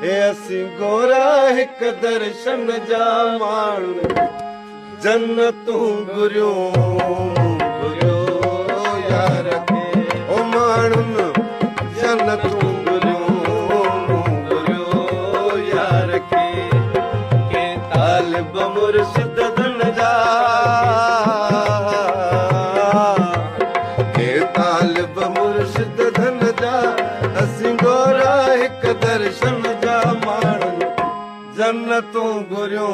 असीं गोरा हिक दर्शन जा माण्हू जन्नतूं घुरियो यार खे ओ माण्हुनि जन्नतूं घुरियो यार खे के तालिब मुर्शिद धन जा के तालिब मुर्शिद धन जा असीं गोरा हिक दर्शन जा माण्हू जन्नतूं घुरियो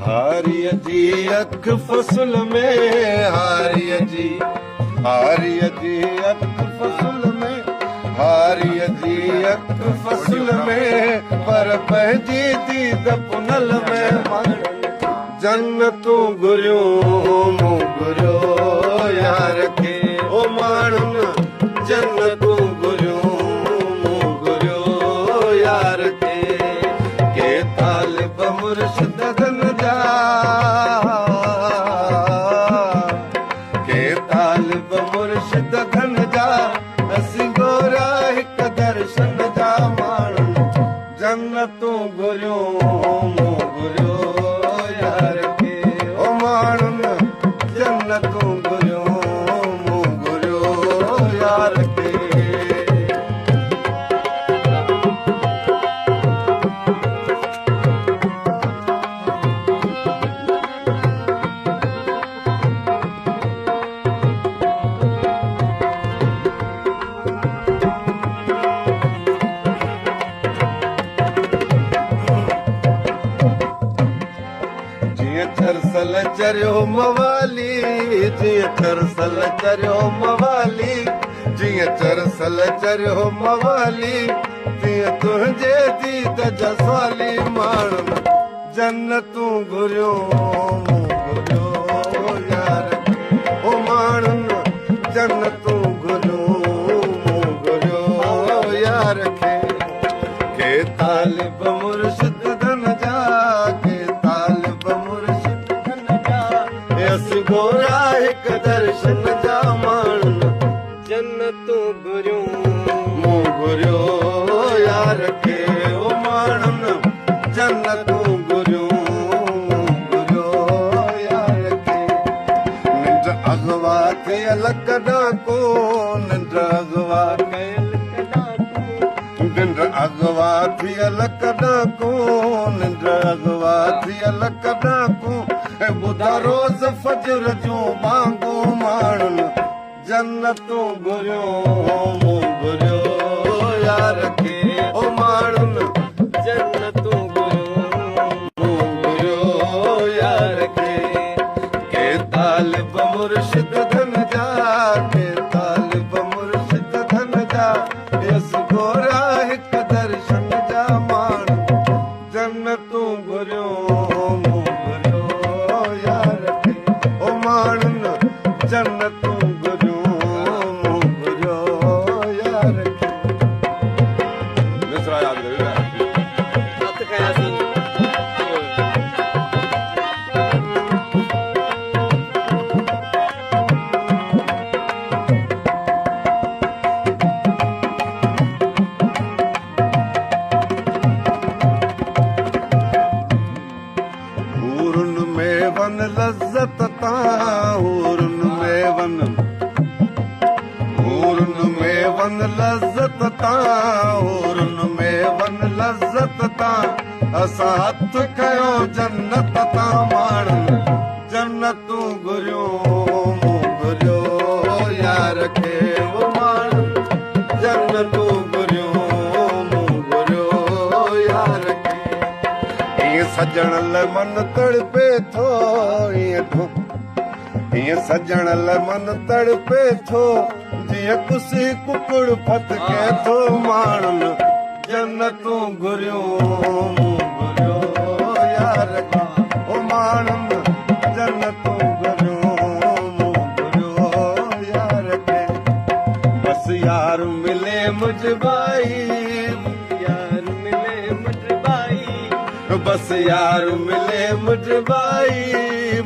हारिय जी अख फसल में हारिय जी अख फसल में हारिय जी अख फसल में पर पंहिंजी दीद पुनल में जन्नतूं घुरियो यार खे ओ माण्हुनि जन्नतूं घुरियो यार खे के तालिब मुर्शिद धन जा के तालिब मुर्शिद धन जा असीं गोरा हिक दर्शन जा माण्हू जन्नतूं घुरियो यार खे ओ माण्हुनि जन्नतूं घुरियो यार खे चरसल चरियो मवाली जीअं चरसल चरियो मवाली जीअं चरसल चरियो मवाली तीअं तुंहिंजे दीद जा सवाली माण्हू जन्नतूं घुरियो यार ओ माण्हुनि जन्नतूं घुरियो यार खे के तालिब मुर्शिद धन जा के तालिब मुर्शिद धन जा असीं गोरा हिक दर्शन जा माण्हू जन्नतूं घुरियो यार खे ओ माण्हुनि जन्नतूं घुरियो यार खे निंड अगवा थियल कॾाको निंड अगवा निंड अगवा थियल कॾाको निंड अगवा थियल कॾाको ऐं ॿुधा रोज़ फजर जूं बांगूं माण्हुनि जन्नतूं घुरियो यार खे ओ माण्हुनि जन्नतूं घुरियो यार खे के तालिब मुर्शिद धन जा के तालिब मुर्शिद धन जा असीं गोरा हिक दर्शन जा माण्हू जन्नतूं घुरियो यार खे ओ माण्हुनि जन्नतूं घुरियो यार खे मिसरा याद करियो हथ खयासीं लज़्ज़त तां हूरन में वन लज़्ज़त तां हूरन में वन लज़्ज़त तां असां हथ खयो जन्नत तां माण्हू जन्नतूं घुरियो यार खे ओ माण्हू जन्नतूं घुरियो यार खे ईअं सजण लाइ मन तड़पे थो ईअं सजण लाइ मन तड़पे थो जीअं कुसी कुकड़ फतके थो माण्हुनि जन्नतूं घुरियो यार खे ओ माण्हुनि जन्नतूं घुरियो यार खे बस यार मिले मुझ भाई यार मिले मुझ भाई बस यार मिले मुझ भाई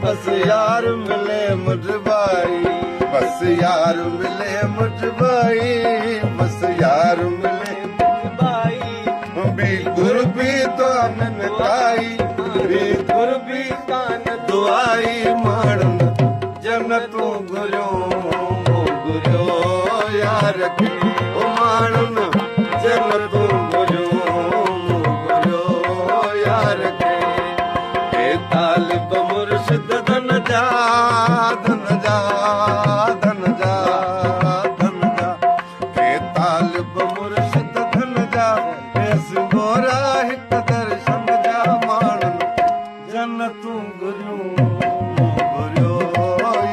बस यार मिले मुझ भाई बस यार मिले मुझ भाई बस यार मिले भाई भी गुरबी तो ननकाई भी गुरबी कान दुआई माण्हुनि जन्नतूं घुरियो यार खे ओ माण्हुनि जन्नतूं घुरियो यार खे हे तालिब मुर्शिद धन जा धन जा धन जा धन जा हे तालिब मुर्शिद धन जा हेस गोरा हिकु दर्शन जा माण्हुनि जन्नतूं घुरियो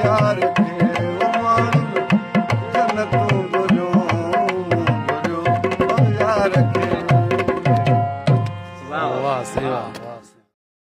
यार खे ओ माण्हुनि जन्नतूं घुरियो यार खे वाह वाह